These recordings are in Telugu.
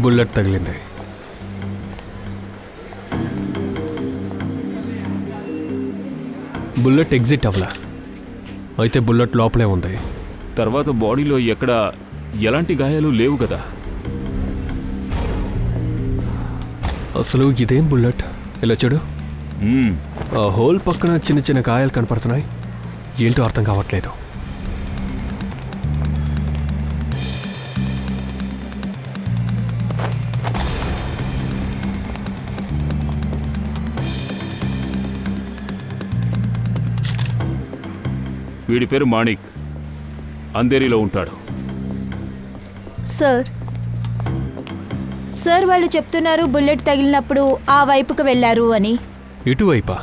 బుల్లెట్ తగిలింది. బుల్లెట్ ఎగ్జిట్ అవ్వలా, అయితే బుల్లెట్ లోపలే ఉంది. తర్వాత బాడీలో ఎక్కడ ఎలాంటి గాయాలు లేవు కదా. అసలు ఇదేం బుల్లెట్? ఇలా చూడు, ఆ హోల్ పక్కన చిన్న చిన్న గాయాలు కనపడుతున్నాయి. ఏంటో అర్థం కావట్లేదు. వీడి పేరు మాణిక్, అంధేరిలో ఉంటాడు. సార్ సార్ వాళ్ళు చెప్తున్నారు బుల్లెట్ తగిలినప్పుడు ఆ వైపుకు వెళ్ళారు అని. ఇటువైపా?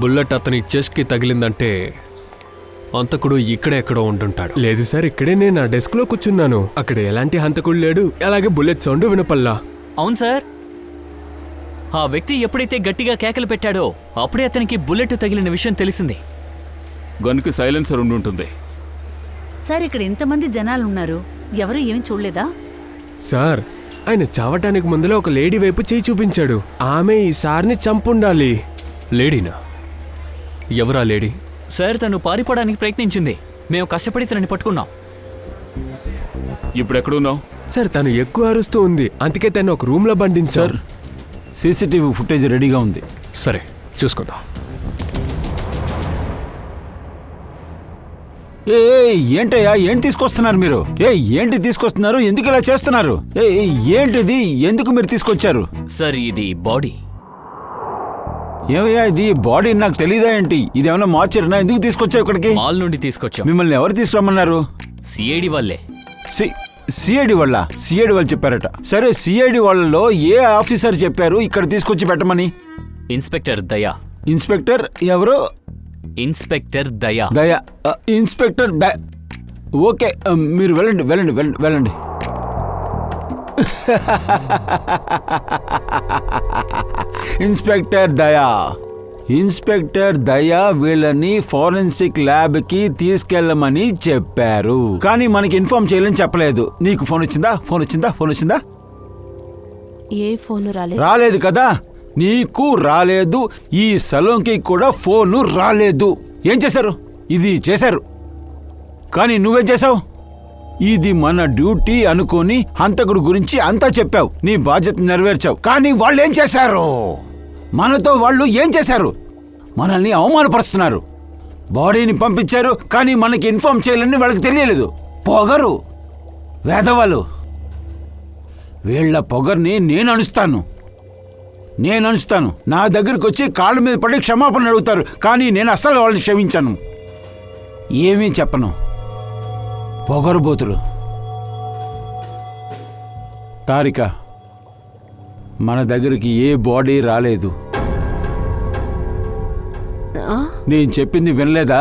బుల్లెట్ అతని చెస్ట్కి తగిలిందంటే హంతకుడు ఇక్కడే ఎక్కడో ఉంటుంటాడు. లేదు సార్, ఇక్కడే నేను నా డెస్క్లో కూర్చున్నాను. అక్కడ ఎలాంటి హంతకుడు లేడు, అలాగే బుల్లెట్ సౌండ్ వినపల్లా. అవును సార్, ఆ వ్యక్తి ఎప్పుడైతే గట్టిగా కేకలు పెట్టాడో అప్పుడే అతనికి బుల్లెట్ తగిలిన విషయం తెలిసింది. గన్కి సైలెన్సర్ ఉండుంటుంది. సార్ ఇక్కడ ఇంతమంది జనాలున్నారు, ఎవరు ఏమి చూడలేదా? సార్, ఆయన చావటానికి ముందులో ఒక లేడీ వైపు చేయి చూపించాడు. ఆమె ఈ సార్ని చంపుండాలి. లేడీనా? ఎవరా లేడీ? సార్ తను పారిపోవడానికి ప్రయత్నించింది. మేము కష్టపడి తనని పట్టుకున్నాం. ఇప్పుడు ఎక్కడున్నావు? సార్, తను ఎక్కువ అరుస్తూ ఉంది, అందుకే తను ఒక రూమ్లో బంధించారు. సీసీటీవీ ఫుటేజ్ రెడీగా ఉంది. సరే, చూసుకుందాం. ఏ ఏంటయ్యా, ఏంటి తీసుకొస్తున్నారు మీరు? ఏంటి తీసుకొస్తున్నారు? ఎందుకు ఇలా చేస్తున్నారు? ఏంటిది? ఎందుకు మీరు తీసుకొచ్చారు? సార్ ఇది బాడీ. ఏమయ్యా ఇది బాడీ? నాకు తెలియదా ఏంటి? ఇది ఏమైనా మార్చారనా? ఎందుకు తీసుకొచ్చావు ఇక్కడికి? మాల్ నుండి తీసుకొచ్చాం. మిమ్మల్ని ఎవరు తీసుకురమ్మన్నారు? సిఐడి వాళ్ళే. సిఐడి వాళ్ళ? సిఐడి వాళ్ళు చెప్పారట. సరే, సిఐడి వాళ్ళలో ఏ ఆఫీసర్ చెప్పారు ఇక్కడ తీసుకొచ్చి పెట్టమని? ఇన్స్పెక్టర్ దయా. ఇన్స్పెక్టర్ ఎవరు? ఇన్స్పెక్టర్ దయా. దయా, ఇన్స్పెక్టర్ దయా. ఓకే, మీరు వెళ్ళండి వెళ్ళండి వెళ్ళండి వెళ్ళండి. ఇన్స్పెక్టర్ దయా, ఇన్స్పెక్టర్ దయా వీళ్ళని ఫోరెన్సిక్ ల్యాబ్ కి తీసుకెళ్ళమని చెప్పారు, కానీ మనకి ఇన్ఫార్మ్ చేయాలని చెప్పలేదు. నీకు ఫోన్ వచ్చిందా? ఫోన్ వచ్చిందా? ఫోన్ వచ్చిందా? ఏ ఫోన్ రాలేదు. రాలేదు కదా, నీకు రాలేదు. ఈ సలోన్కి కూడా ఫోను రాలేదు. ఏం చేశారు? ఇది చేశారు, కానీ నువ్వేం చేశావు? ఇది మన డ్యూటీ అనుకొని హంతకుడు గురించి అంతా చెప్పావు, నీ బాధ్యత నెరవేర్చావు. కానీ వాళ్ళు ఏం చేశారు? మనతో వాళ్ళు ఏం చేశారు? మనల్ని అవమానపరుస్తున్నారు. బాడీని పంపించారు, కానీ మనకి ఇన్ఫార్మ్ చేయాలని వాళ్ళకి తెలియలేదు. పొగరు వేదవాళ్ళు. వీళ్ళ పొగర్ని నేను అణుస్తాను. నా దగ్గరికి వచ్చి కాళ్ళ మీద పడి క్షమాపణ అడుగుతారు, కానీ నేను అస్సలు వాళ్ళని క్షమించాను. ఏమీ చెప్పను. పొగరుబోతులు. తారిక, మన దగ్గరికి ఏ బాడీ రాలేదు. నేను చెప్పింది వినలేదా?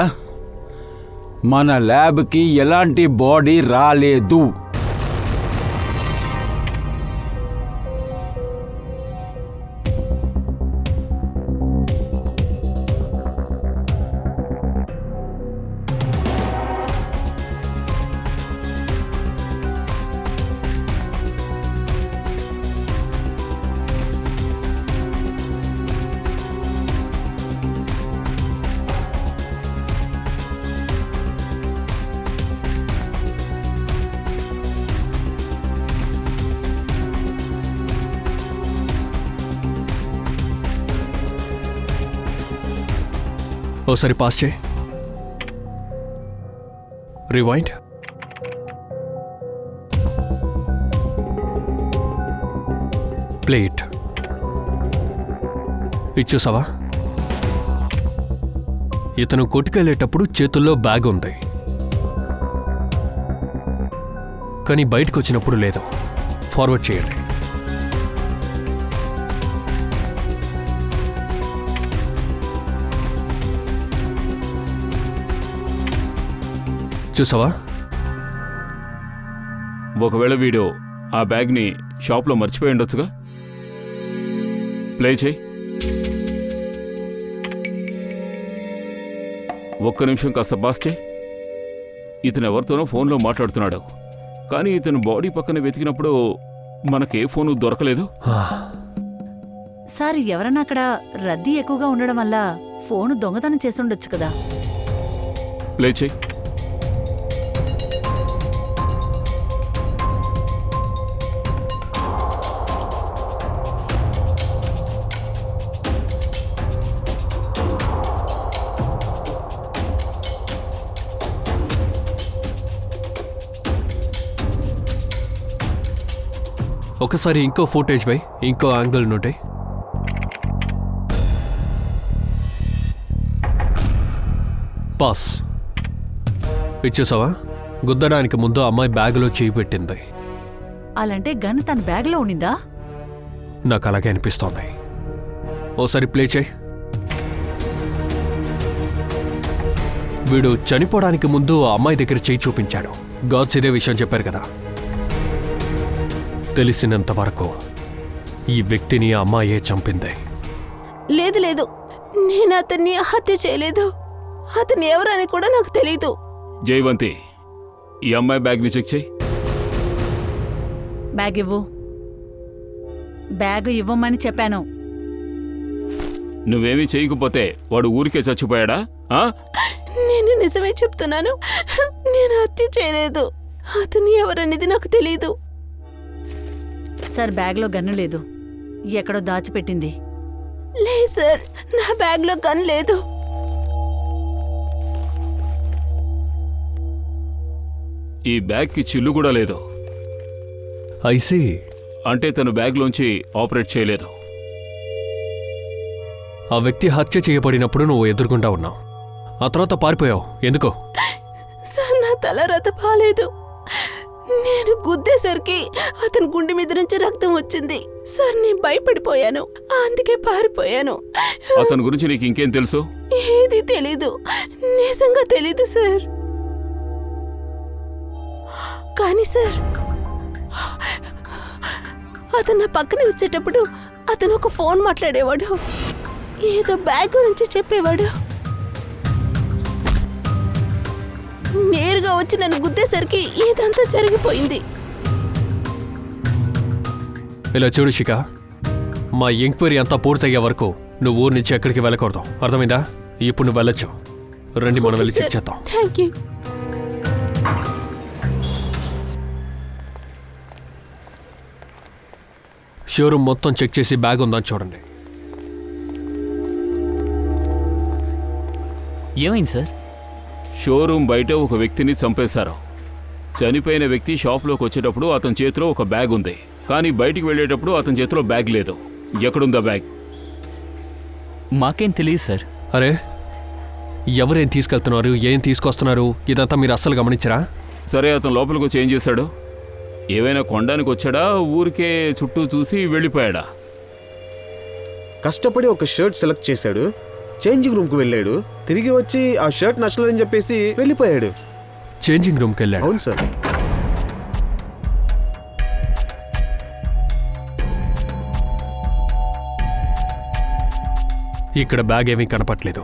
మన ల్యాబ్కి ఎలాంటి బాడీ రాలేదు. ఓసారి పాస్ చేయి. రివైండ్. Play it. ఇది చూసావా? ఇతను కొట్టుకెళ్ళేటప్పుడు చేతుల్లో బ్యాగ్ ఉంది, కానీ బయటకు వచ్చినప్పుడు లేదు. ఫార్వర్డ్ చేయండి. చూసావా? ఒకవేళ వీడియో ఆ బ్యాగ్ని షాప్లో మర్చిపోయి ఉండొచ్చుగా. ప్లే చేయి. ఒక్క నిమిషం కాస్త బాస్ చేయి. ఇతను ఎవరితోనో ఫోన్లో మాట్లాడుతున్నాడు. కానీ ఇతను బాడీ పక్కన వెతికినప్పుడు మనకే ఫోను దొరకలేదు. సార్ ఎవరన్నా అక్కడ రద్దీ ఎక్కువగా ఉండడం వల్ల ఫోను దొంగతనం చేసుండొచ్చు కదా. ప్లే చేయి. ఒకసారి ఇంకో ఫుటేజ్ పై ఇంకో యాంగిల్ నుండి. పాస్. ఇచ్చేసావా? గుద్దడానికి ముందు అమ్మాయి బ్యాగులో చేయి పెట్టింది. అలాంటే గన్ తన బ్యాగ్లో ఉండిందా? నాకు అలాగే అనిపిస్తోంది. ఓసారి ప్లే చేయి. వీడు చనిపోవడానికి ముందు ఆ అమ్మాయి దగ్గర చేయి చూపించాడు. గాడ్స్ ఇదే విషయం చెప్పారు కదా. తెలిసినంత వరకు ఈ వ్యక్తిని ఆ అమ్మాయే చంపింది. లేదు లేదు, నేను అతన్ని హత్య చేయలేదు. అతను ఎవరని కూడా నాకు తెలీదు. జయవంతి, ఈ అమ్మాయి బ్యాగ్ని చెక్ చేయి. బ్యాగ్ ఇవ్వు. బ్యాగ్ ఇవ్వమని చెప్పాను. నువ్వేమీ చేయకపోతే వాడు ఊరికే చచ్చిపోయాడా? నేను నిజమే చెప్తున్నాను. నేను హత్య చేయలేదు. అతను ఎవరనేది నాకు తెలీదు. సార్ బ్యాగ్లో గన్ను లేదు, ఎక్కడో దాచిపెట్టింది. లేదు సార్, నా బ్యాగ్లో గన్ లేదు. ఈ బ్యాగ్కి చిల్లు కూడా లేదు. ఐసీ. అంటే తను బ్యాగ్లోంచి ఆపరేట్ చేయలేదు. ఆ వ్యక్తి హత్య చేయబడినప్పుడు నువ్వు ఎదురుగుండా ఉన్నావు. ఆ తర్వాత పారిపోయావు. ఎందుకో? సార్, నా తల రత బాలేదు. నేను గుద్దేసరికి అతని గుండె మీద నుంచి రక్తం వచ్చింది సార్. నేను భయపడిపోయాను, అందుకే పారిపోయాను. అతని గురించి నీకు ఇంకేం తెలుసు? ఏది తెలీదు, నిజంగా తెలీదు సార్. కానీ సార్, అతను నా పక్కన వచ్చేటప్పుడు అతను ఒక ఫోన్ మాట్లాడేవాడు. ఏదో బ్యాగ్ గురించి చెప్పేవాడు. నేరుగా వచ్చి నన్ను గుద్దేసరికి ఇదంతా జరిగిపోయింది. ఇలా చూడు శిఖ, మా ఎంక్వైరీ అంతా పూర్తయ్యే వరకు నువ్వు ఊరి నుంచి ఎక్కడికి వెళ్ళకూడదు. అర్థమైందా? ఇప్పుడు నువ్వు వెళ్ళొచ్చు. రండి, మనం వెళ్ళి చెక్ చేద్దాం. Thank you. షోరూమ్ మొత్తం చెక్ చేసి బ్యాగ్ ఉందని చూడండి. ఏమైంది సార్? షోరూమ్ బయట ఒక వ్యక్తిని చంపేశారు. చనిపోయిన వ్యక్తి షాప్లోకి వచ్చేటప్పుడు అతని చేతిలో ఒక బ్యాగ్ ఉంది, కానీ బయటికి వెళ్ళేటప్పుడు అతని చేతిలో బ్యాగ్ లేదు. ఎక్కడుందా బ్యాగ్? మాకేం తెలియదు సార్. అరే, ఎవరేం తీసుకెళ్తున్నారు, ఏం తీసుకొస్తున్నారు, ఇదంతా మీరు అస్సలు గమనించరా? సరే, అతను లోపలికి వచ్చి ఏం చేశాడు? ఏవైనా కొనడానికి వచ్చాడా, ఊరికే చుట్టూ చూసి వెళ్ళిపోయాడా? కష్టపడి ఒక షర్ట్ సెలెక్ట్ చేశాడు, చేంజింగ్ రూమ్కి వెళ్ళాడు, తిరిగి వచ్చి ఆ షర్ట్ నచ్చలేదని చెప్పేసి వెళ్ళిపోయాడు. చేంజింగ్ రూమ్కి వెళ్ళాడు? అవును సార్. ఇక్కడ బ్యాగ్ ఏమీ కనపట్లేదు.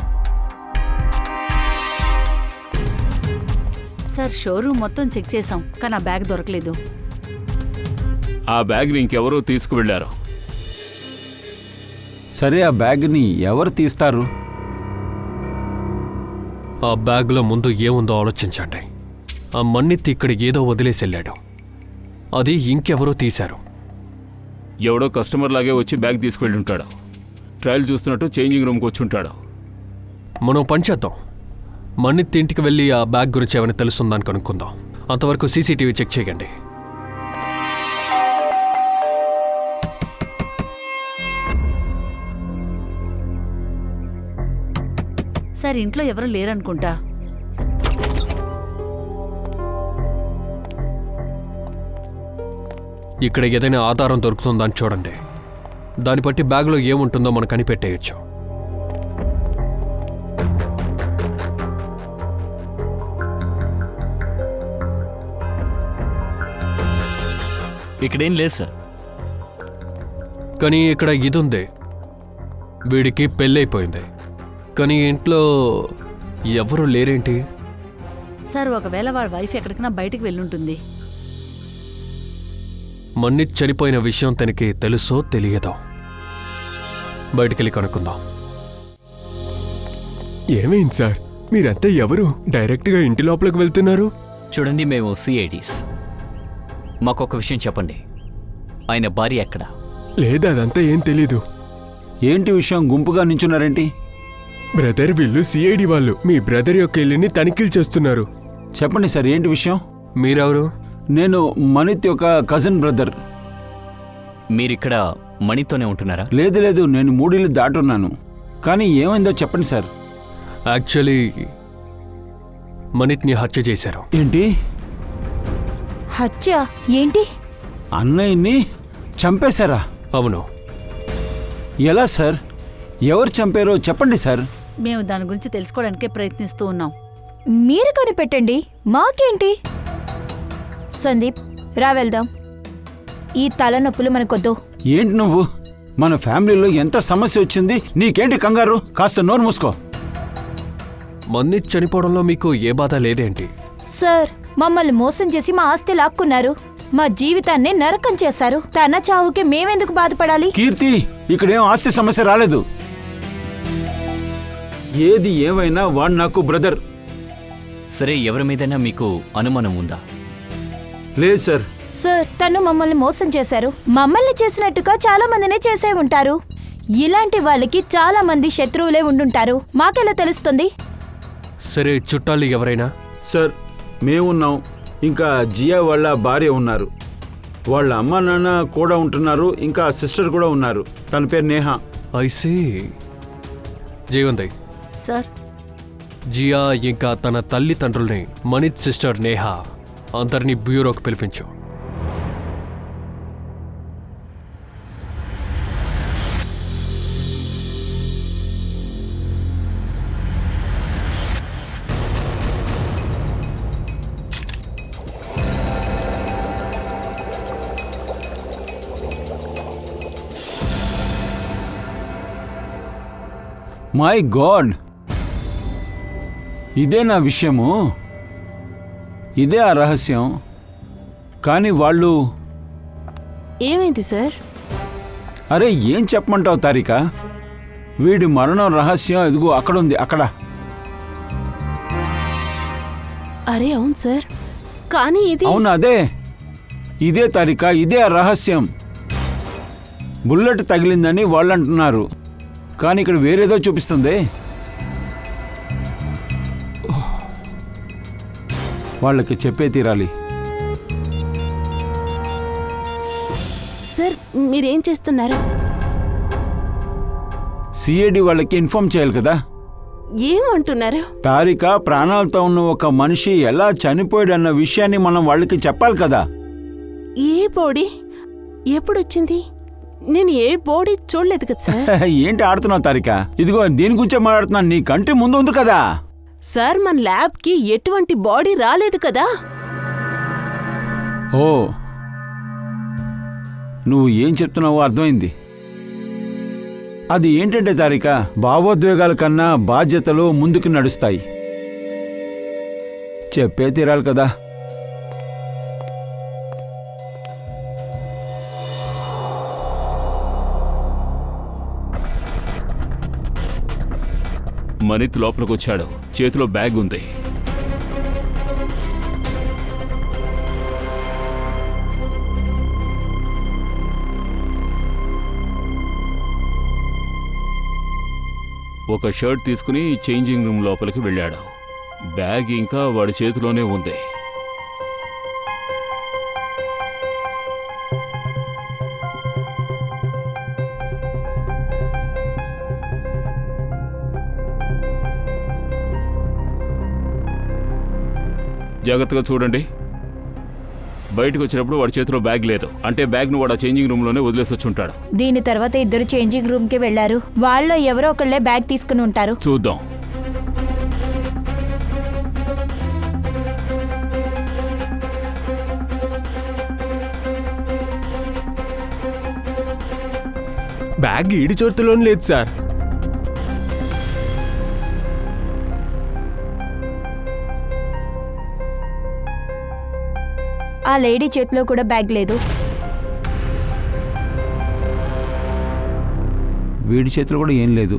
సార్ షోరూమ్ మొత్తం చెక్ చేసాం, కానీ ఆ బ్యాగ్ దొరకలేదు. ఆ బ్యాగ్ని ఇంకెవరో తీసుకువెళ్ళారు. సరే, ఆ బ్యాగ్ని ఎవరు తీస్తారు? ఆ బ్యాగ్లో ముందు ఏముందో ఆలోచించండి. ఆ మన్నిత్తి ఇక్కడికి ఏదో వదిలేసి వెళ్ళాడు. అది ఇంకెవరో తీశారు. ఎవడో కస్టమర్ లాగే వచ్చి బ్యాగ్ తీసుకువెళ్ళి ఉంటాడు. ట్రయల్ చూస్తున్నట్టు చేంజింగ్ రూమ్కి వచ్చి ఉంటాడు. మనం పని చేద్దాం. మన్నిత్తి ఇంటికి వెళ్ళి ఆ బ్యాగ్ గురించి ఏమైనా తెలుస్తుందని కనుక్కుందాం. అంతవరకు సీసీటీవీ చెక్ చేయండి. సార్ ఇంట్లో ఎవరు లేరనుకుంటా. ఇక్కడ ఏదైనా ఆధారం దొరుకుతుందని చూడండి. దాన్ని బట్టి బ్యాగ్లో ఏముంటుందో మనం కనిపెట్టేయచ్చు. ఇక్కడేం లేదు సార్. కానీ ఇక్కడ ఇది ఉంది. వీడికి పెళ్ళైపోయింది, కానీ ఇంట్లో ఎవరు లేరేంటి? సార్ ఒకవేళ వాడి వైఫ్ ఎక్కడికైనా బయటికి వెళ్ళుంటుంది. మన్నిత్ చనిపోయిన విషయం తనకి తెలుసో తెలియదో బయటికెళ్ళి కనుక్కుందాం. ఏమైంది సార్? మీరంతా ఎవరు డైరెక్ట్గా ఇంటి లోపలికి వెళ్తున్నారు? చూడండి, మేము సిఐడీస్. మాకొక విషయం చెప్పండి, ఆయన భార్య ఎక్కడ? లేదు, అదంతా ఏం తెలీదు. ఏంటి విషయం? గుంపుగా నించున్నారేంటి? బ్రదర్, వీళ్ళు సిఐడి వాళ్ళు మీ బ్రదర్ యొక్క ఇల్లుని తనిఖీలు చేస్తున్నారు. చెప్పండి సార్, ఏంటి విషయం? మీరెవరు? నేను మణిత్ యొక్క కజిన్ బ్రదర్. మీరిక్కడ మణితోనే ఉంటున్నారా? లేదు లేదు, నేను 3 ఇళ్ళు దాటున్నాను. కానీ ఏమైందో చెప్పండి సార్. యాక్చువల్లీ మనిత్ని హత్య చేశారు. ఏంటి? హత్య ఏంటి? అన్నయ్యని చంపేశారా? అవును. ఎలా సార్? ఎవరు చంపారో చెప్పండి సార్. మేము దాని గురించి తెలుసుకోవడానికే ప్రయత్నిస్తూ ఉన్నాం. మీరు కనిపెట్టండి, మాకేంటి? సందీప్, రా వెళ్దాం. ఈ తలనొప్పులు మనకొద్దు. ఏంటి నువ్వు? మన ఫ్యామిలీలో ఎంత సమస్య వచ్చింది, నీకేంటి కంగారు? కాస్త నోరు మూసుకో. మన్నిత్ చనిపోవడంలో మీకు ఏ బాధ లేదేంటి? సార్, మమ్మల్ని మోసం చేసి మా ఆస్తి లాక్కున్నారు. మా జీవితాన్ని నరకం చేశారు. తన చావుకి మేమెందుకు బాధపడాలి? కీర్తి, ఇక్కడేం ఆస్తి సమస్య రాలేదు. ఏది ఏమైనా వాడు నాకు బ్రదర్. సరే, ఎవరి మీదైనా మీకు అనుమానం ఉందా? లేదు సార్. సార్, తను మమ్మల్ని మోసం చేశారు. మమ్మల్ని చేసినట్టుగా చాలా మందినే చేసే ఉంటారు. ఇలాంటి వాళ్ళకి చాలా మంది శత్రువులే ఉండుంటారు. మాకెలా తెలుస్తుంది? సరే, చుట్టాలు ఎవరైనా? సార్, మేమున్నాం. ఇంకా జియా వాళ్ళ భార్య ఉన్నారు. వాళ్ళ అమ్మ నాన్న కూడా ఉంటున్నారు. ఇంకా సిస్టర్ కూడా ఉన్నారు. తన పేరు నేహా. ఐసీ. జీవందయ్, సార్, జియా ఇంకా తన తల్లిదండ్రుల్ని, మనిత్ సిస్టర్ నేహా అందరినీ బ్యూరోకి పిలిపించు. మై గాడ్, ఇదే నా విషయము, ఇదే ఆ రహస్యం. కానీ వాళ్ళు... ఏమైంది సార్? అరే, ఏం చెప్పమంటావు తారిక? వీడి మరణం రహస్యం ఎదుగు అక్కడుంది, అక్కడ. అరే అవును సార్, కానీ ఇది... అవును, ఇదే తారిక, ఇదే ఆ రహస్యం. బుల్లెట్ తగిలిందని వాళ్ళు అంటున్నారు, కానీ ఇక్కడ వేరేదో చూపిస్తుంది. వాళ్ళకి చెప్పే తీరాలి. సార్, మీరేం చేస్తున్నారు? సిఐడి వాళ్ళకి ఇన్ఫార్మ్ చేయాలి కదా. ఏమంటున్నారు? తారిక ప్రాణాలతో ఉన్న ఒక మనిషి ఎలా చనిపోయాడన్న విషయాన్ని మనం వాళ్ళకి చెప్పాలి కదా. ఏ బాడీ ఎప్పుడొచ్చింది? నేను ఏ బాడీ చూడలేదు కదా సార్. ఏంటి ఆడుతున్నావు తారిక? ఇదిగో దీని గురించే మాట్లాడుతున్నాను, నీ కంటి ముందు ఉంది కదా. సార్, మన ల్యాబ్కి ఎటువంటి బాడీ రాలేదు కదా. ఓ, నువ్వు ఏం చెప్తున్నావో అర్థమైంది. అది ఏంటంటే తారిక, భావోద్వేగాల కన్నా బాధ్యతలు ముందుకు నడుస్తాయి. చెప్పే తీరాలి కదా. మనిత్ లోపలికి వచ్చాడు. చేతిలో బ్యాగ్ ఉంది. ఒక షర్ట్ తీసుకుని చేంజింగ్ రూమ్ లోపలికి వెళ్ళాడు. బ్యాగ్ ఇంకా వాడి చేతిలోనే ఉంది. జాగ్రత్తగా చూడండి. బయటకు వచ్చినప్పుడు వాడి చేతిలో బ్యాగ్ లేదు, అంటే బ్యాగ్ను వాడు ఆ చేంజింగ్ రూమ్లోనే వదిలేసి వచ్చి ఉంటాడు. దీని తర్వాత ఇద్దరు చేంజింగ్ రూమ్ కి వెళ్లారు. వాళ్ళలో ఎవరో ఒకళ్ళే బ్యాగ్ తీసుకుని ఉంటారు. చూద్దాం. బ్యాగ్ ఈడి చోటులోనే లేదు సార్. ఆ లేడీ చేతిలో కూడా బ్యాగ్ లేదు. వీడి చేతిలో కూడా ఏం లేదు.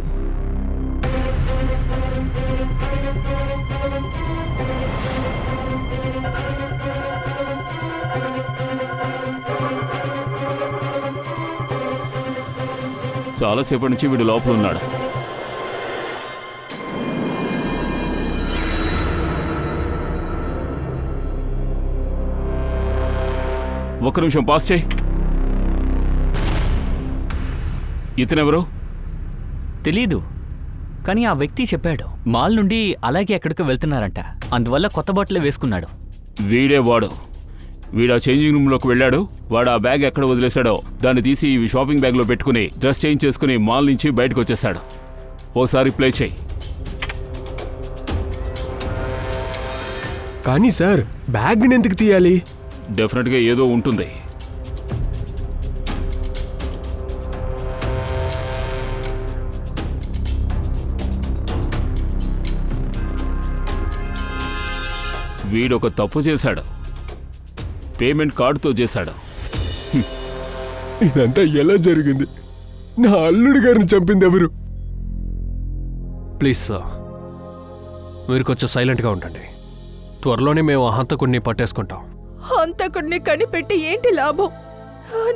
చాలాసేపటి నుంచి వీడు లోపల ఉన్నాడు. ఒక్క నిమిషం పాస్ చేయి. ఇతనెవరు? తెలీదు, కానీ ఆ వ్యక్తి చెప్పాడు మాల్ నుండి అలాగే ఎక్కడికో వెళ్తున్నారంట, అందువల్ల కొత్త బట్టలు వేసుకున్నాడు. వీడే వాడు. వీడు ఆ చేంజింగ్ రూమ్లోకి వెళ్ళాడు. వాడు ఆ బ్యాగ్ ఎక్కడ వదిలేశాడో దాన్ని తీసి ఈ షాపింగ్ బ్యాగ్లో పెట్టుకుని డ్రెస్ చేంజ్ చేసుకుని మాల్ నుంచి బయటకు వచ్చేసాడు. ఓసారి ప్లే చేయి. కానీ సార్, బ్యాగ్ని ఎందుకు తీయాలి? డెఫినెట్గా ఏదో ఉంటుంది. వీడొక తప్పు చేశాడు. పేమెంట్ కార్డుతో చేశాడు. ఇదంతా ఎలా జరిగింది? నా అల్లుడి గారిని చంపింది ఎవరు? ప్లీజ్ సార్, మీరు కొంచెం సైలెంట్గా ఉండండి. త్వరలోనే మేము ఆ హంతకుడిని పట్టేసుకుంటాం. హంతకుడిని కనిపెట్టి ఏంటి లాభం?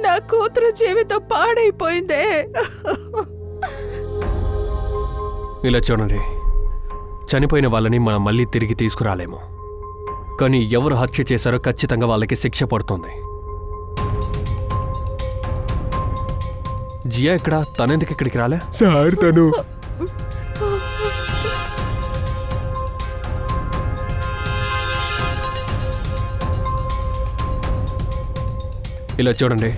నా కూతురు జీవితం పాడైపోయిందే. ఇలా చూడండి, చనిపోయిన వాళ్ళని మనం మళ్ళీ తిరిగి తీసుకురాలేము. కానీ ఎవరు హత్య చేశారో ఖచ్చితంగా వాళ్ళకి శిక్ష పడుతుంది. జియా ఇక్కడ? తనెందుకు ఇక్కడికి రాలే? సార్, తను ఇలా చూడండి,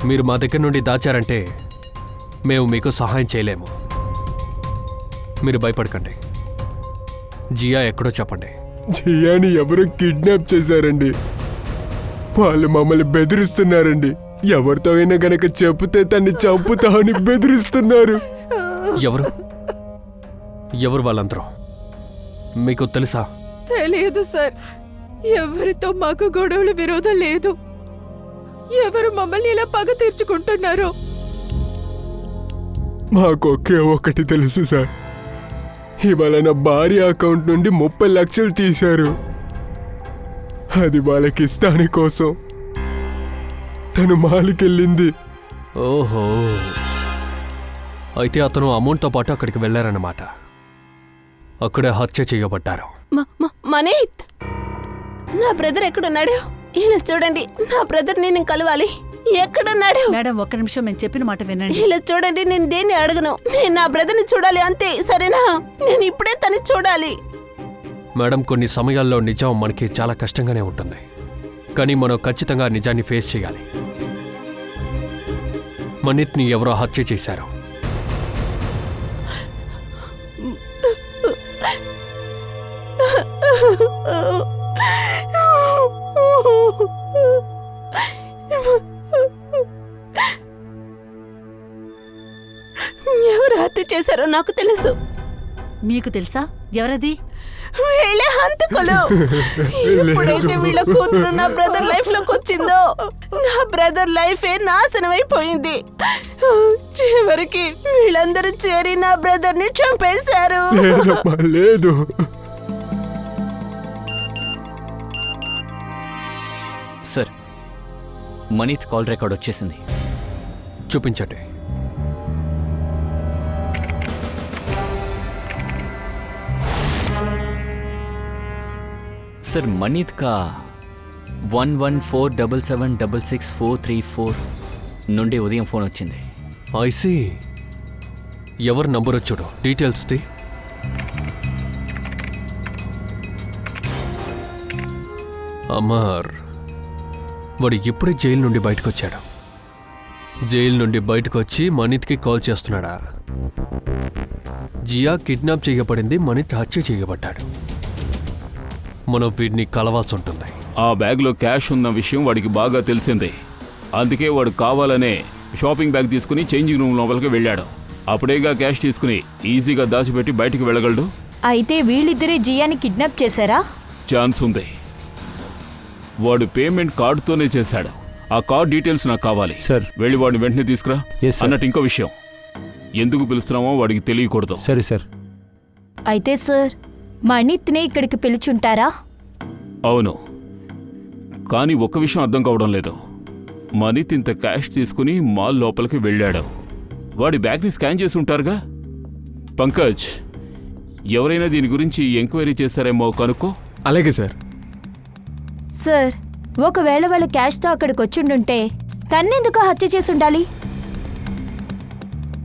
మీరు మా దగ్గర నుండి దాచారంటే మేము మీకు సహాయం చేయలేము. మీరు భయపడకండి. జియా ఎక్కడో చెప్పండి. జియాని ఎవరో కిడ్నాప్ చేశారండి. వాళ్ళు మమ్మల్ని బెదిరిస్తున్నారండి. ఎవరితో అయినా గనక చెప్తే తన్ని చంపుతామని బెదిరిస్తున్నారు. ఎవరు ఎవరు వాళ్ళందరూ మీకు తెలుసా? తెలియదు సార్. ఎవరితో మాకు గొడవలు విరోధం లేదు. ఎవరు మమ్మల్ని ఇలా పగ తీర్చుకుంటున్నారో. మాకొకే ఒకటి తెలుసు సార్, ఇవాళ నా భార్య అకౌంట్ నుండి 30 లక్షలు తీశారు. అది వాళ్ళకి ఇస్తాని కోసం తను మాలికెళ్ళింది. ఓహో, అయితే అతను అమౌంట్తో పాటు అక్కడికి వెళ్ళారన్నమాట. అక్కడే హత్య చేయబడ్డారు. మనీత్, నా బ్రదర్ ఎక్కడున్నాడు? ఇలా చూడండి, నా బ్రదర్ నేను కలవాలి. ఎక్కడున్నాడు? మేడం, ఒక్క నిమిషం, మేము చెప్పిన మాట వినండి. ఇలా చూడండి, నేను దేన్ని అడగను. నేను నా బ్రదర్ని చూడాలి అంతే, సరేనా? నేను ఇప్పుడే తను చూడాలి. మేడం, కొన్ని సమయాల్లో నిజం మనకి చాలా కష్టంగానే ఉంటుంది, కానీ మనం ఖచ్చితంగా నిజాన్ని ఫేస్ చేయాలి. మనీత్ని ఎవరో హత్య చేశారు. ఎవరు హత్య చేశారో నాకు తెలుసు. మీకు తెలుసా ఎవరది? వీళ్ళే హంతకులు. ఎప్పుడైతే వీళ్ళ కూతురు నా బ్రదర్ లైఫ్ లోకి వచ్చిందో, నా బ్రదర్ లైఫే నాశనం అయిపోయింది. చివరికి వీళ్ళందరూ చేరి నా బ్రదర్ ని చంపేశారు. లేదమ్మా, లేదు. సార్, మనీత్ కాల్ రికార్డ్ వచ్చేసింది. చూపించండి. सर मनीत का 1147766434 నుండి ఉదయం ఫోన్ వచ్చింది. ఐసీ, ఎవరు నంబర్ చూడు, డీటెయిల్స్ ది. అమర్, వాడు ఇప్పుడే జైలు నుండి బయటకు వచ్చాడు. జైలు నుండి బయటకు వచ్చి మనీత్కి కాల్ చేస్తున్నాడా? జియా కిడ్నాప్ చేయబడింది, మనీత్ హత్య చేయబడ్డాడు. మనం వీడిని కలవాల్సి ఉంటుంది. ఆ బ్యాగ్లో క్యాష్ ఉన్న విషయం వాడికి బాగా తెలిసిందే. అందుకే వాడు కావాలనే షాపింగ్ బ్యాగ్ తీసుకుని చేంజింగ్ రూమ్ లోపలికి వెళ్ళాడు. అప్పుడేగా క్యాష్ తీసుకుని ఈజీగా దాచిపెట్టి బయటికి వెళ్ళగలడు. అయితే వీళ్ళిద్దరే జియాని కిడ్నాప్ చేశారా? ఛాన్స్ ఉంది. వాడు పేమెంట్ కార్డుతోనే చేశాడు. ఆ కార్ డీటెయిల్స్ నాకు కావాలి. సార్. వెళ్ళి వాడిని వెంటనే తీసుకురా. Yes, sir. అన్నట్టు ఇంకో విషయం, ఎందుకు పిలుస్తున్నామో వాడికి తెలియకూడదు. సరే సార్. అయితే సార్ మణిత్నే ఇక్కడికి పిలుచుంటారా? అవును, కానీ ఒక్క విషయం అర్థం కావడం లేదు. మనీత్ ఇంత క్యాష్ తీసుకుని మాల్ లోపలికి వెళ్ళాడు. వాడి బ్యాగ్ని స్కాన్ చేసి ఉంటారుగా. పంకజ్, ఎవరైనా దీని గురించి ఎంక్వైరీ చేస్తారేమో కనుక్కో. అలాగే సార్. సార్ ఒకవేళ వాళ్ళు క్యాష్తో అక్కడికి వచ్చిండుంటే తన్నెందుకు హత్య చేసి ఉండాలి?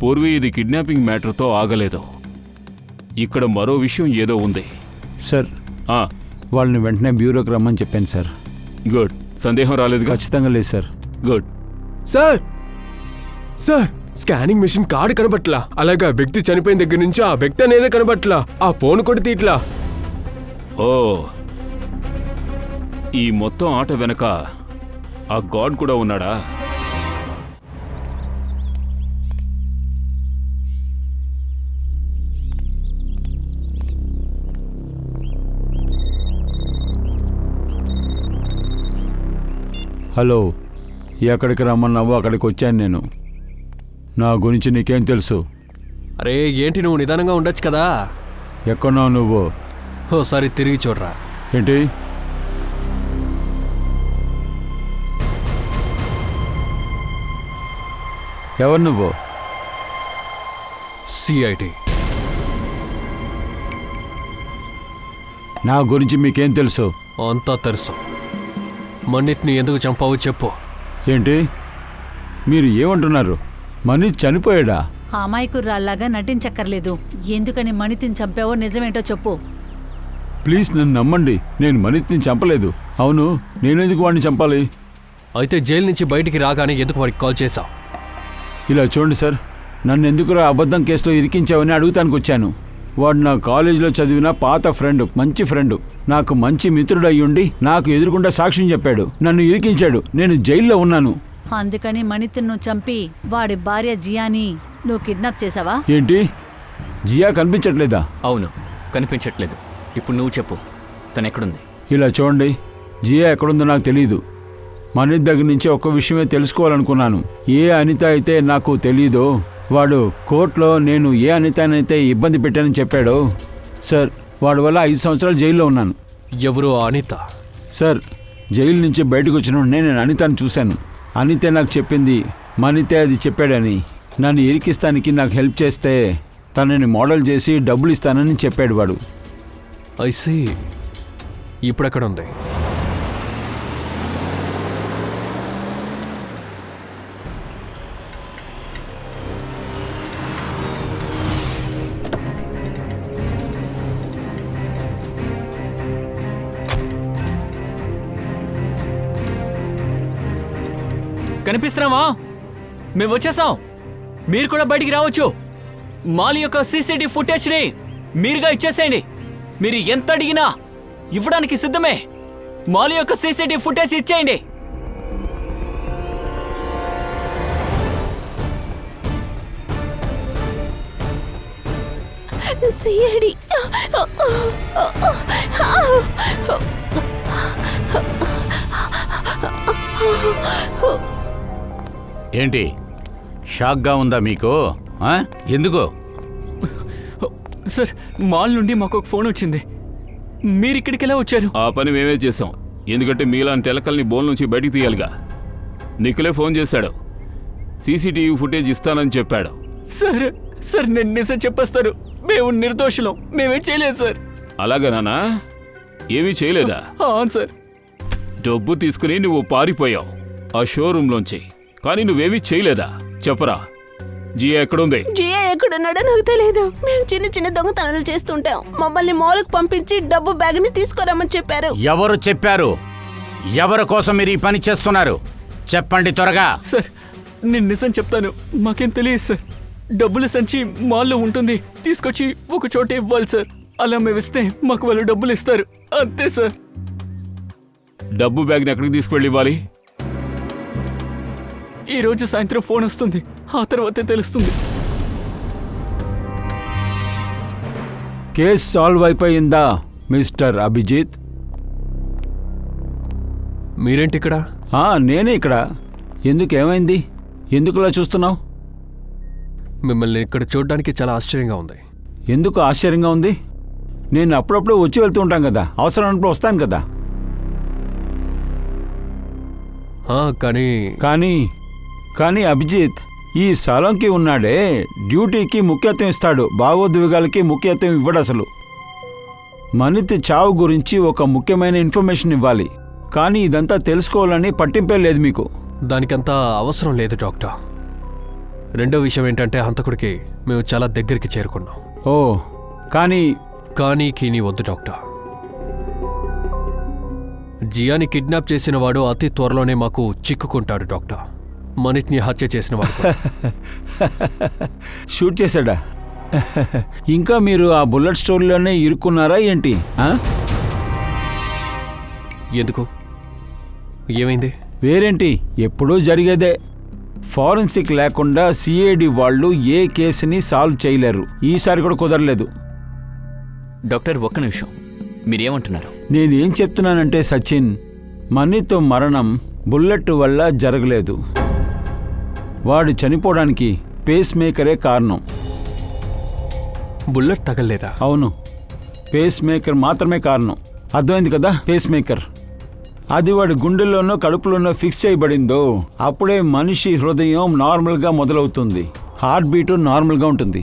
పూర్వీ ఇది కిడ్నాపింగ్ మ్యాటర్తో ఆగలేదు. ఇక్కడ మరో విషయం ఏదో ఉంది. సార్, ఆ, వాళ్ళని వెంటనే బ్యూరోకి రమ్మని చెప్పాను సార్. గుడ్. సందేహం రాలేదుగా? ఖచ్చితంగా లేదు sir. Good. Sir sir scanning machine card కనబట్లా. అలాగా వ్యక్తి చనిపోయిన దగ్గర నుంచి ఆ వ్యక్తి అనేదే కనబట్లా. ఆ ఫోన్ కొడితే ఇట్లా. ఓ, ఈ మొత్తం ఆట వెనక ఆ గాడ్ కూడా ఉన్నాడా? హలో, ఎక్కడికి రమ్మన్నావో అక్కడికి వచ్చాను నేను. నా గురించి నీకేం తెలుసు? అరే ఏంటి నువ్వు నిదానంగా ఉండొచ్చు కదా. ఎక్కడున్నావు నువ్వు? ఓసారి తిరిగి చూడరా. ఏంటి? ఎవరు నువ్వు? సిఐడి. నా గురించి మీకేం తెలుసు? అంతా తెలుసు. మణిత్ని ఎందుకు చంపావో చెప్పు. ఏంటి మీరు ఏమంటున్నారు? మనీత్ చనిపోయాడా? అమాయకుర్రాల్లాగా నటించక్కర్లేదు. ఎందుకని మణితిని చంపావో నిజమేంటో చెప్పు. ప్లీజ్ నన్ను నమ్మండి, నేను మనీత్ని చంపలేదు. అవును, నేనెందుకు వాడిని చంపాలి? అయితే జైలు నుంచి బయటికి రాగానే ఎందుకు వాడికి కాల్ చేశావు? ఇలా చూడండి సార్, నన్ను ఎందుకురా అబద్ధం కేసులో ఇరికించావని అడుగుతానికి వచ్చాను. వాడు నా కాలేజీలో చదివిన పాత ఫ్రెండ్, మంచి ఫ్రెండ్, నాకు మంచి మిత్రుడు అయ్యుండి నాకు ఎదురుకుండా సాక్ష్యం చెప్పాడు. నన్ను ఇరికించాడు. నేను జైల్లో ఉన్నాను. అందుకని మణితిని నువ్వు చంపి వాడి భార్య జియాని నువ్వు కిడ్నాప్ చేసావా? ఏంటి? జియా కనిపించట్లేదా? అవును, కనిపించట్లేదు. ఇప్పుడు నువ్వు చెప్పు, తను ఎక్కడుంది? ఇలా చూడండి, జియా ఎక్కడుందో నాకు తెలీదు. మనీత్ దగ్గర నుంచి ఒక్క విషయమే తెలుసుకోవాలనుకున్నాను. ఏ అనిత అయితే నాకు తెలీదో వాడు కోర్టులో నేను ఏ అనితనైతే ఇబ్బంది పెట్టానని చెప్పాడో సార్, వాడి వల్ల 5 సంవత్సరాలు జైల్లో ఉన్నాను. ఎవరు అనిత? సార్, జైలు నుంచి బయటకు వచ్చిన నేను అనితను చూశాను. అనితే నాకు చెప్పింది మనీతే అది చెప్పాడని. నన్ను ఇరికిస్తానికి నాకు హెల్ప్ చేస్తే తనని మోడల్ చేసి డబ్బులు ఇస్తానని చెప్పాడు వాడు. I see. ఇప్పుడు ఎక్కడ ఉంది? కనిపిస్తున్నావా? మేము వచ్చేసాం. మీరు కూడా బయటికి రావచ్చు. మాల్ యొక్క సీసీటీవీ ఫుటేజ్ని మీరుగా ఇచ్చేసేయండి. మీరు ఎంత అడిగినా ఇవ్వడానికి సిద్ధమే. మాల్ యొక్క సీసీటీవీ ఫుటేజ్ ఇచ్చేయండి. సిఐడి. ఏంటి షాక్గా ఉందా మీకు? ఎందుకు? సార్, మాల్ నుండి మాకు ఒక ఫోన్ వచ్చింది. మీరు ఇక్కడికి ఎలా వచ్చారు? ఆ పని మేమే చేసాం. ఎందుకంటే మీలాంటి ఎలకల్ని బోన్ నుంచి బయటికి తీయాలిగా. నిఖిలే ఫోన్ చేశాడు. సీసీటీవీ ఫుటేజ్ ఇస్తానని చెప్పాడు. సార్ సార్ నేను నిజం చెప్పేస్తారు. మేము నిర్దోషులం. మేమేం చేయలేదు సార్. అలాగా నానా? ఏమీ చేయలేదా? అవును సార్. డబ్బు తీసుకుని నువ్వు పారిపోయావు ఆ షోరూంలోంచి. కానీ నువ్వేమీ చేయలేదా? చెప్పరా. జియా ఎక్కడుంది? జియా ఎక్కడున్నాడో నాకు తెలియదు. మేము చిన్న చిన్న దొంగతనాలు చేస్తుంటాం. మమ్మల్ని మాల్కి పంపించి డబ్బు బ్యాగ్ని తీసుకురామని చెప్పారు. ఎవరు చెప్పారు? ఎవరి కోసం మీరు ఈ పని చేస్తున్నారు? చెప్పండి త్వరగా. సార్, నేను నిజం చెప్తాను. మాకేం తెలియదు సార్. డబ్బులు సంచి మాల్లో ఉంటుంది. తీసుకొచ్చి ఒక చోట ఇవ్వాలి సార్. అలా మేము ఇస్తే మాకు వాళ్ళు డబ్బులు ఇస్తారు. అంతే సార్. డబ్బు బ్యాగ్ని ఎక్కడికి తీసుకువెళ్ళి ఇవ్వాలి? ఈ రోజు సాయంత్రం ఫోన్ వస్తుంది. ఆ తర్వాతే తెలుస్తుంది. కేసు సాల్వ్ అయిపోయిందా మిస్టర్ అభిజిత్? మీరేంటి ఇక్కడ? నేనే ఇక్కడ. ఎందుకు, ఏమైంది? ఎందుకులా చూస్తున్నావు? మిమ్మల్ని ఇక్కడ చూడడానికి చాలా ఆశ్చర్యంగా ఉంది. ఎందుకు ఆశ్చర్యంగా ఉంది? నేను అప్పుడప్పుడు వచ్చి వెళ్తూ ఉంటాం కదా, అవసరమైనప్పుడు వస్తాను కదా. కానీ అభిజిత్, ఈ సలోంకి ఉన్నాడే, డ్యూటీకి ముఖ్యత్వం ఇస్తాడు, భావోద్వేగాలకి ముఖ్యత్వం ఇవ్వడు అసలు. మనిత్ చావు గురించి ఒక ముఖ్యమైన ఇన్ఫర్మేషన్ ఇవ్వాలి, కానీ ఇదంతా తెలుసుకోవాలని పట్టింపే లేదు మీకు. దానికంత అవసరం లేదు డాక్టర్. రెండో విషయం ఏంటంటే హంతకుడికి మేము చాలా దగ్గరికి చేరుకున్నాం. కానీ కీని వద్దు డాక్టర్. జియాని కిడ్నాప్ చేసిన వాడు అతి త్వరలోనే మాకు చిక్కుకుంటాడు డాక్టర్. మనిత్ని హత్య చేసిన వాడు. షూట్ చేశాడా? ఇంకా మీరు ఆ బుల్లెట్ స్టోర్లోనే ఇరుక్కున్నారా ఏంటి? ఎందుకు, ఏమైంది? వేరేంటి, ఎప్పుడూ జరిగేదే. ఫారెన్సిక్ లేకుండా సిఐడి వాళ్ళు ఏ కేసుని సాల్వ్ చేయలేరు. ఈసారి కూడా కుదరలేదు. డాక్టర్, ఒక్క నిమిషం, మీరేమంటున్నారు? నేనేం చెప్తున్నానంటే సచిన్, మనీతో మరణం బుల్లెట్ వల్ల జరగలేదు. వాడు చనిపోవడానికి పేస్ మేకరే కారణం. బుల్లెట్ తగలేదా? అవును, పేస్ మేకర్ మాత్రమే కారణం. అర్థమైంది కదా? పేస్ మేకర్ అది వాడి గుండెల్లోనో కడుపులోనో ఫిక్స్ చేయబడిందో అప్పుడే మనిషి హృదయం నార్మల్గా మొదలవుతుంది, హార్ట్ బీటు నార్మల్గా ఉంటుంది.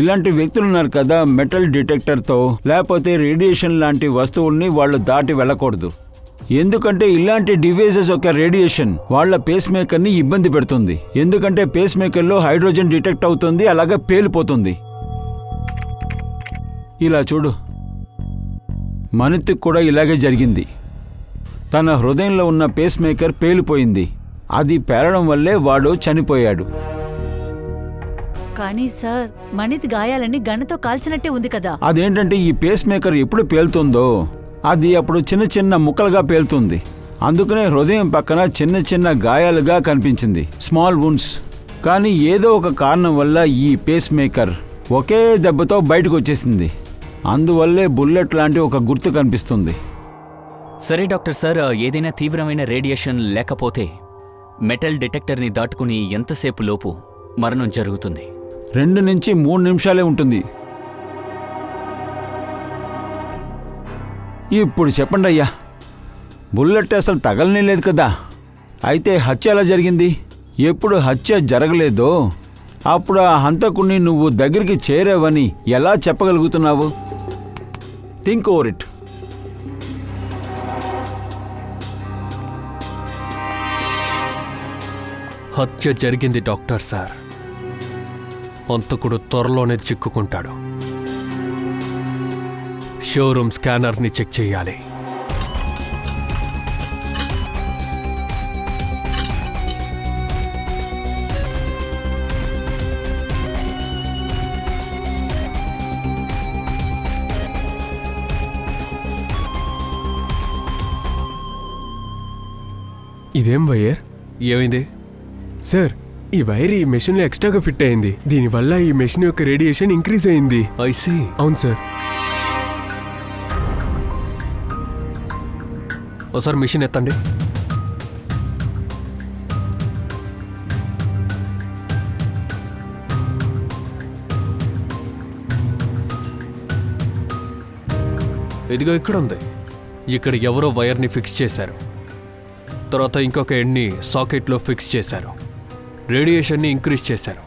ఇలాంటి వ్యక్తులు ఉన్నారు కదా, మెటల్ డిటెక్టర్తో లేకపోతే రేడియేషన్ లాంటి వస్తువుల్ని వాళ్ళు దాటి వెళ్ళకూడదు. ఎందుకంటే ఇలాంటి డివైజెస్ ఒక రేడియేషన్ వాళ్ళ పేస్ మేకర్ని ఇబ్బంది పెడుతుంది. ఎందుకంటే పేస్ మేకర్లో హైడ్రోజన్ డిటెక్ట్ అవుతుంది, అలాగే పేలిపోతుంది. ఇలా చూడు, మనిత్కి కూడా ఇలాగే జరిగింది. తన హృదయంలో ఉన్న పేస్ మేకర్ పేలిపోయింది. అది పేలడం వల్లే వాడు చనిపోయాడు. కానీ సార్, మనిత్ గాయాలని గన్నుతో కాల్చినట్టే ఉంది కదా. అదేంటంటే ఈ పేస్ మేకర్ ఎప్పుడు పేలుతుందో అది అప్పుడు చిన్న చిన్న ముక్కలుగా పేలుతుంది. అందుకనే హృదయం పక్కన చిన్న చిన్న గాయాలుగా కనిపించింది, స్మాల్ వుండ్స్. కానీ ఏదో ఒక కారణం వల్ల ఈ పేస్ మేకర్ ఒకే దెబ్బతో బయటకు వచ్చేసింది. అందువల్లే బుల్లెట్ లాంటి ఒక గుర్తు కనిపిస్తుంది. సరే డాక్టర్ సార్, ఏదైనా తీవ్రమైన రేడియేషన్ లేకపోతే మెటల్ డిటెక్టర్ని దాటుకుని ఎంతసేపు లోపు మరణం జరుగుతుంది? 2 నుంచి 3 నిమిషాలే ఉంటుంది. ఇప్పుడు చెప్పండి అయ్యా, బుల్లెట్ అసలు తగలనే లేదు కదా. అయితే హత్య ఎలా జరిగింది? ఎప్పుడు హత్య జరగలేదో అప్పుడు ఆ హంతకుణ్ణి నువ్వు దగ్గరికి చేరావని ఎలా చెప్పగలుగుతున్నావు? Think over it. హత్య జరిగింది డాక్టర్ సార్. హంతకుడు త్వరలోనే చిక్కుకుంటాడు. షోరూమ్ స్కానర్ని చెక్ చేయాలి. ఇదేం వైర్? ఏమైంది సార్? ఈ వైర్ ఈ మెషిన్లో ఎక్స్ట్రాగా ఫిట్ అయింది. దీనివల్ల ఈ మెషిన్ యొక్క రేడియేషన్ ఇంక్రీజ్ అయింది. ఐసీ. అవును సార్. ఒకసారి మిషన్ ఎత్తండి. ఇదిగో ఇక్కడ ఉంది. ఇక్కడ ఎవరో వైర్ని ఫిక్స్ చేశారు. తర్వాత ఇంకొక ఎండ్ని సాకెట్లో ఫిక్స్ చేశారు. రేడియేషన్ని ఇంక్రీజ్ చేశారు.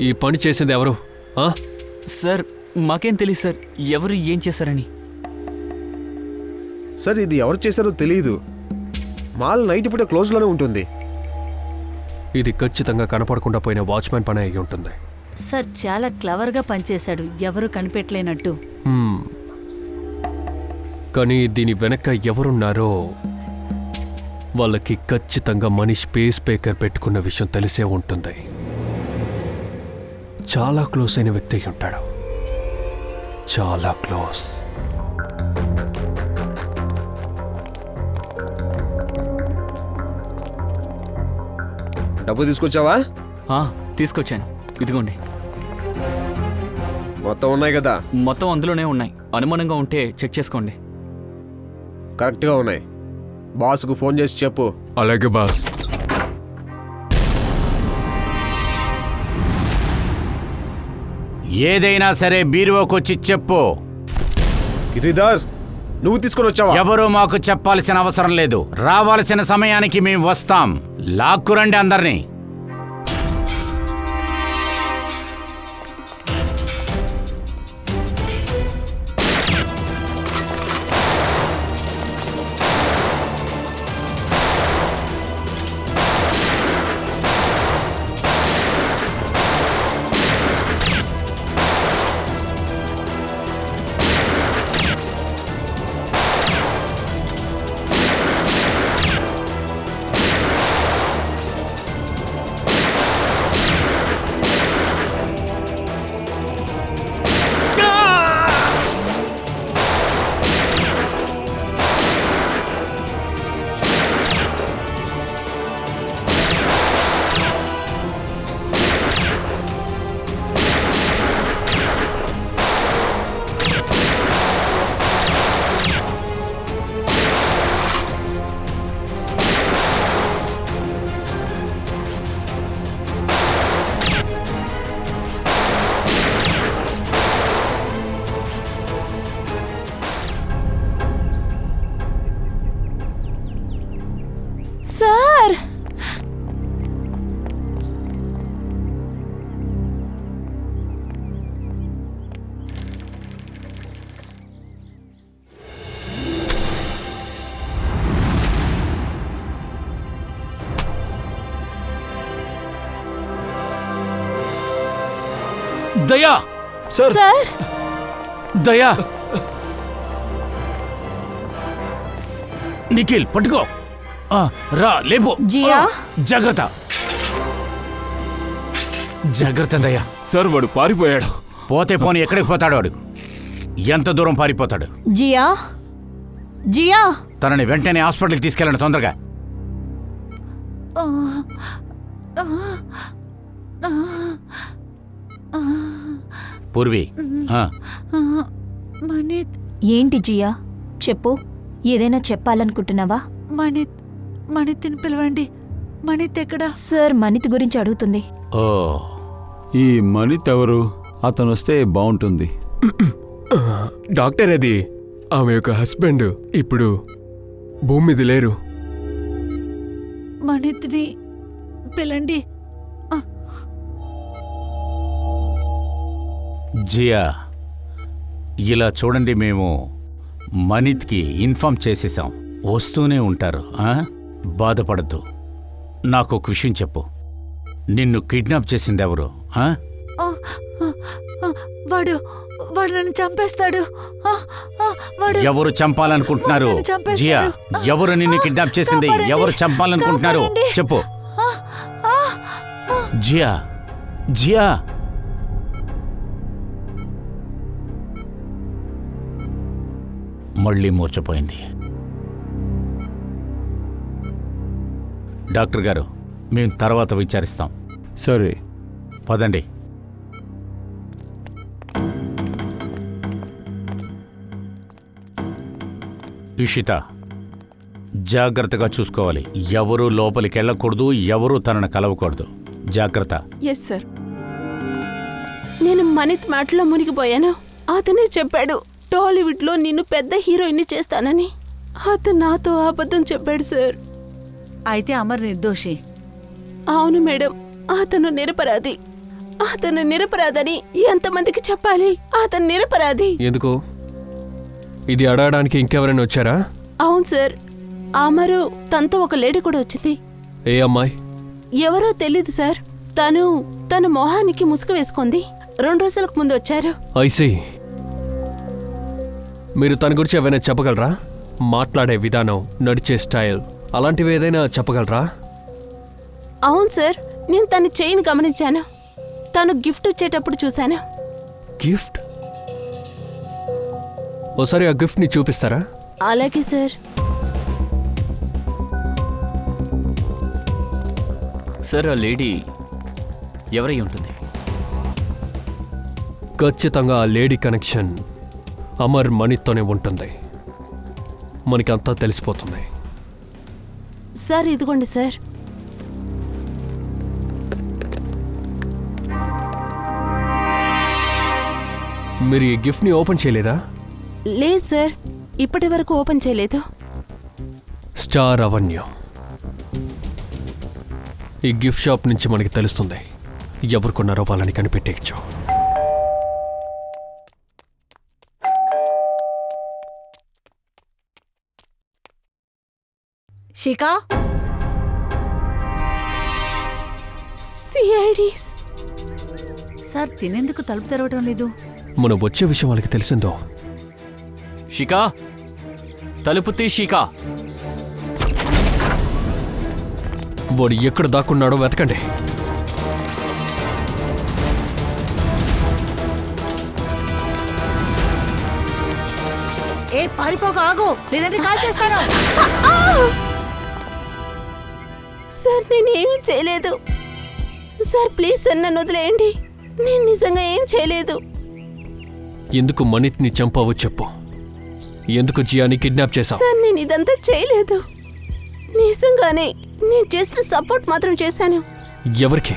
ఈ పని చేసింది ఎవరు? సార్, మాకేం తెలియదు సార్, ఎవరు ఏం చేశారని. సార్, ఇది ఎవరు చేశారో తెలియదు. మాల్ నైట్ ఇప్పుడే క్లోజ్లోనే ఉంటుంది. ఇది ఖచ్చితంగా కనపడకుండా పోయిన వాచ్మెన్ పని అయి ఉంటుంది. సార్, చాలా క్లవర్గా పనిచేశాడు, ఎవరు కనిపెట్టలేనట్టు. కానీ దీని వెనక ఎవరున్నారో వాళ్ళకి ఖచ్చితంగా మనీష్ పేస్ మేకర్ పెట్టుకున్న విషయం తెలిసే ఉంటుంది. చాలా క్లోజ్ అయిన వ్యక్తి అయి ఉంటాడు, చాలా క్లోజ్. డబ్బు తీసుకొచ్చావా? తీసుకొచ్చాను, ఇదిగోండి. మొత్తం ఉన్నాయి కదా? మొత్తం అందులోనే ఉన్నాయి. అనుమానంగా ఉంటే చెక్ చేసుకోండి. కరెక్ట్గా ఉన్నాయి. బాస్కు ఫోన్ చేసి చెప్పు. అలాగే బాస్. ఏదైనా సరే బీరువాకొచ్చి చెప్పు. గిరిధర్, నువ్వు తీసుకొని వచ్చావా? ఎవరూ మాకు చెప్పాల్సిన అవసరం లేదు. రావాల్సిన సమయానికి మేము వస్తాం. లాక్కురండి అందరినీ. సార్, దయా సార్. సార్, దయా నిఖిల్ పట్టుకో. రా లేపో. జియా, జాగ్రత్త జాగ్రత్త దయా. సార్ వాడు పారిపోయాడు. పోతే పోని ఎక్కడికి పోతాడు వాడు? ఎంత దూరం పారిపోతాడు? జియా, జియా. తనని వెంటనే హాస్పిటల్కి తీసుకెళ్ళండి తొందరగా. పూర్వి, మణిత్, ఏంటి జియా, చెప్పు. ఏదైనా చెప్పాలనుకుంటున్నావా? మణిత్ని పిలవండి. మణిత్ ఎక్కడా? సార్, మణిత్ గురించి అడుగుతుంది. ఓ, ఈ మణిత్ ఎవరు? అతను వస్తే బాగుంటుంది. డాక్టర్, అది ఆమె యొక్క హస్బెండ్. ఇప్పుడు భూమి మీద లేరు. మణిత్ని పిలండి. జియా, ఇలా చూడండి, మేము మణిత్కి ఇన్ఫార్మ్ చేసేసాం. వస్తూనే ఉంటారు. బాధపడద్దు. నాకు ఒక విషయం చెప్పు. నిన్ను కిడ్నాప్ చేసింది ఎవరు? వాడు నన్ను చంపేస్తాడు. ఎవరు చంపాలనుకుంటున్నారు? జియా, ఎవరు నిన్ను కిడ్నాప్ చేసింది? ఎవరు చంపాలనుకుంటున్నారు? చెప్పు. జియా, జియా. మళ్ళీ మూర్చపోయింది. డాక్టర్ గారు, మేము తర్వాత విచారిస్తాం. సరే, పదండి. ఇషిత, జాగ్రత్తగా చూసుకోవాలి. ఎవరూ లోపలికి వెళ్ళకూడదు, ఎవరూ తనను కలవకూడదు. జాగ్రత్త. Yes sir. నేను మణిత్ మాటలో మునిగిపోయాను. అతనే చెప్పాడు టాలీవుడ్లో నిన్ను పెద్ద హీరోయిన్ని చేస్తానని. అతను నాతో అబద్ధం చెప్పాడు సార్. అయితే అమర్ నిర్దోషి. అవును మేడం, అతను నిరపరాధి. అతను నిరపరాధని ఎంతమందికి చెప్పాలి? అతను నిరపరాధి. ఎందుకు? ఇది అడగడానికి ఇంకెవరైనా వచ్చారా? అవును సార్, అమరు తనతో ఒక లేడీ కూడా వచ్చింది. ఏ అమ్మాయి? ఎవరో తెలీదు సార్. తన మొహానికి ముసుగు వేసుకుంది. 2 రోజులకు ముందు వచ్చారు. ఐసీ. మీరు తన గురించి ఏమైనా చెప్పగలరా? మాట్లాడే విధానం, నడిచే స్టైల్ అలాంటివి ఏదైనా చెప్పగలరా? అవును సార్, నేను తన చైన్ గమనించాను. తను గిఫ్ట్ ఇచ్చేటప్పుడు చూశాను. గిఫ్ట్? ఓసారి ఆ గిఫ్ట్ని చూపిస్తారా? అలాగే సార్. సార్, ఆ లేడీ ఎవరై ఉంటుంది? ఖచ్చితంగా ఆ లేడీ కనెక్షన్ అమర్ మణిత్తోనే ఉంటుంది. మనకంతా తెలిసిపోతుంది. సార్ ఇదిగోండి సార్. మీరు ఈ గిఫ్ట్ని ఓపెన్ చేయలేదా? లేదు సార్, ఇప్పటి వరకు ఓపెన్ చేయలేదు. Star avenue. ఈ గిఫ్ట్ షాప్ నుంచి మనకి తెలుస్తుంది ఎవరు కొన్నారో వాళ్ళని కనిపెట్టేయచ్చు. శిఖా, సిఐడీస్. సార్ తినేందుకు తలుపు తెరవటం లేదు. మనం వచ్చే విషయం వాళ్ళకి తెలిసిందో. షికా, తలుపు తీ షికా. వాడు ఎక్కడ దాక్కున్నాడో వెతకండి. ఏ పారిపోక ఆగు, లేదంటే కాల్ చేస్తాను. సార్ నేను ఏమీ చేయలేదు సార్. ప్లీజ్ సార్ నన్ను వదిలేయండి. నేను నిజంగా ఏం చేయలేదు. ఎందుకు మనిత్ని చంపావో చెప్పు. ఎందుకు జియాని కిడ్నాప్ చేశావు? సార్ నేను ఇదంతా చేయలేదు. నిజంగానే నేను జస్ట్ సపోర్ట్ మాత్రం చేశాను. ఎవరికి?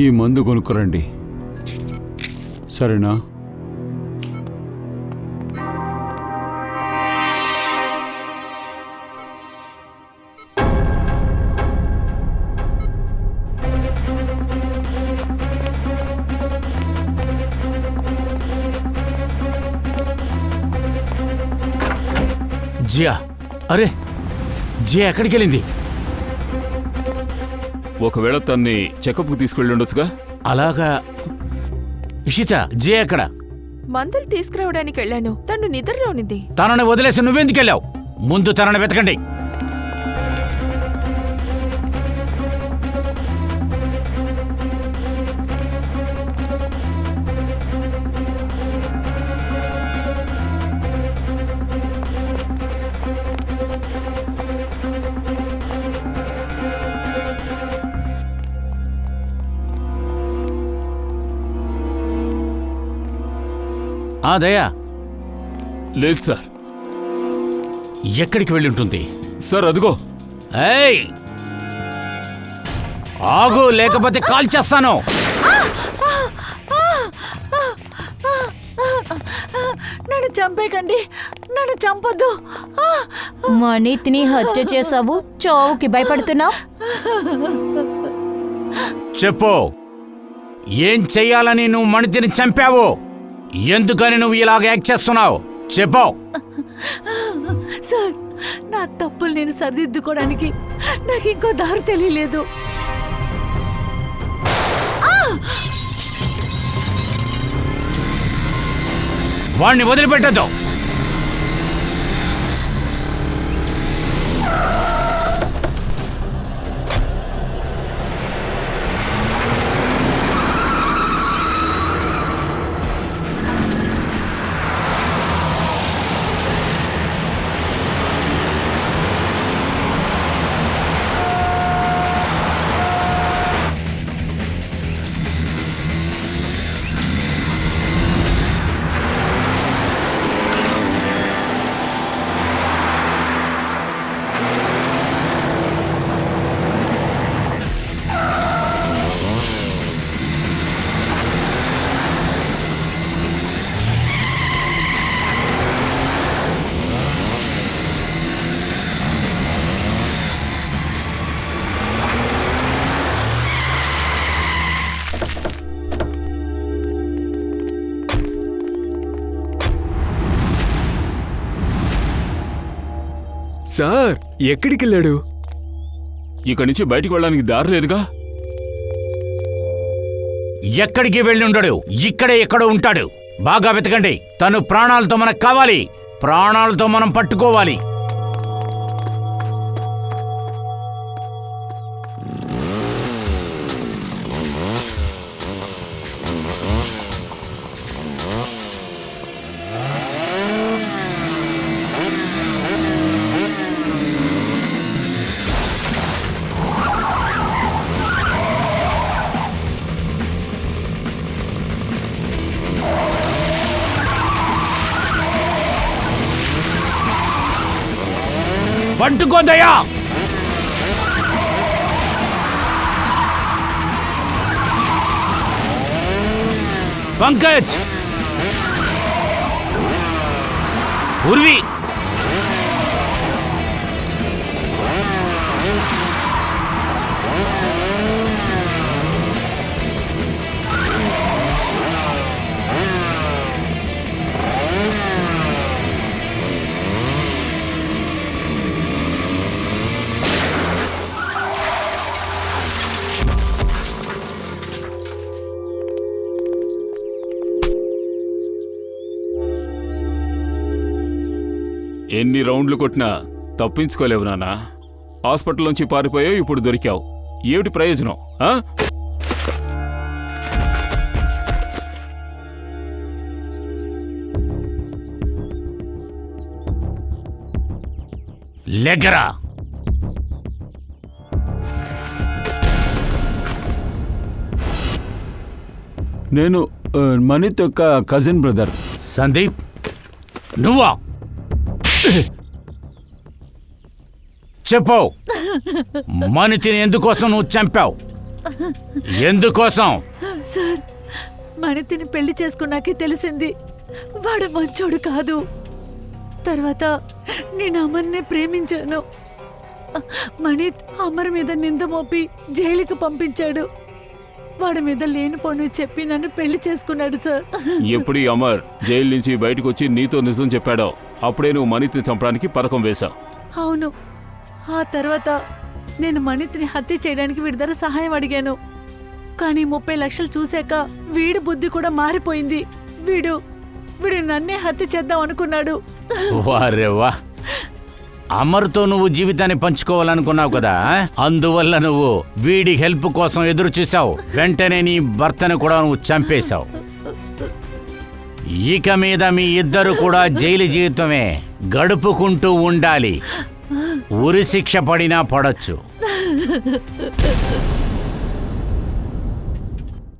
ఈ మందు కొనుక్కురండి, సరేనా? జియా, అరే జియా ఎక్కడికి వెళ్ళింది? ఒకవేళ తన్ని చెకప్కి తీసుకెళ్ళి ఉండొచ్చుగా. అలాగా. ఇషిత, జియా ఎక్కడ? మందులు తీసుకురావడానికి వెళ్ళాను, తను నిద్రలో ఉన్నది. తనని వదిలేసి నువ్వెందుకు వెళ్ళావు? ముందు తనని వెతకండి. దయా. లేదు సార్. ఎక్కడికి వెళ్ళి ఉంటుంది? సార్ అదిగో. ఏయ్ ఆగు, లేకపోతే కాల్ చేస్తాను. నన్ను చంపేకండి, నన్ను చంపొద్దు. మణిత్ని హత్య చేసావు, చావుకి భయపడుతున్నావు. చెప్పు, ఏం చెయ్యాలని నువ్వు మణితిని చంపావు? ఎందుకని నువ్వు ఇలాగ యాక్ట్ చేస్తున్నావు? చెప్పు. సార్, నా తప్పులు నేను సరిదిద్దుకోవడానికి నాకు ఇంకో దారి తెలియలేదు. వాణ్ణి వదిలిపెట్టద్దు. సార్ ఎక్కడికి వెళ్ళాడు? ఇక్కడి నుంచి బయటికి వెళ్ళడానికి దారి లేదుగా. ఎక్కడికి వెళ్ళి ఉండడు, ఇక్కడే ఎక్కడో ఉంటాడు. బాగా వెతకండి. తను ప్రాణాలతో మనకు కావాలి, ప్రాణాలతో మనం పట్టుకోవాలి. పట్టుకోదయ్యా. పంకజ్, ఉర్వి, ఎన్ని రౌండ్లు కొట్టినా తప్పించుకోలేవు నాన్నా. హాస్పిటల్ నుంచి పారిపోయావు, ఇప్పుడు దొరికావు. ఏమిటి ప్రయోజనం? లెగ్గరా. నేను మనీత్ యొక్క కజిన్ బ్రదర్. సందీప్, నువ్వా? చెప్పు, మనితిని ఎందుకోసం నువ్వు చంపావు? ఎందుకోసం? సార్, మణితిని పెళ్లి చేసుకున్నాకే తెలిసింది వాడు మంచోడు కాదు. తర్వాత నేను అమర్నే ప్రేమించాను. మణిత్ అమర్ మీద నింద మోపి జైలుకి పంపించాడు. వాడి మీద లేనిపోను చెప్పి నన్ను పెళ్లి చేసుకున్నాడు సార్. ఎప్పుడు ఈ అమర్ జైలు నుంచి బయటకు వచ్చి నీతో నిజం చెప్పాడో అప్పుడే నువ్వు మణితిని చంపడానికి పథకం వేశావు. అవును. ఆ తర్వాత నేను మణిత్ని హత్య చేయడానికి వీడి దగ్గర సహాయం అడిగాను. కానీ 30 లక్షలు చూశాక వీడి బుద్ధి కూడా మారిపోయింది. వీడు నన్నే హత్య చేద్దాం అనుకున్నాడు. వారేవా, అమర్తో నువ్వు జీవితాన్ని పంచుకోవాలనుకున్నావు కదా, అందువల్ల నువ్వు వీడి హెల్ప్ కోసం ఎదురు చూసావు. వెంటనే నీ భర్తను కూడా నువ్వు చంపేశావు. ఇక మీద మీ ఇద్దరు కూడా జైలు జీవితమే గడుపుకుంటూ ఉండాలి. ఉరి శిక్ష పడినా పడొచ్చు.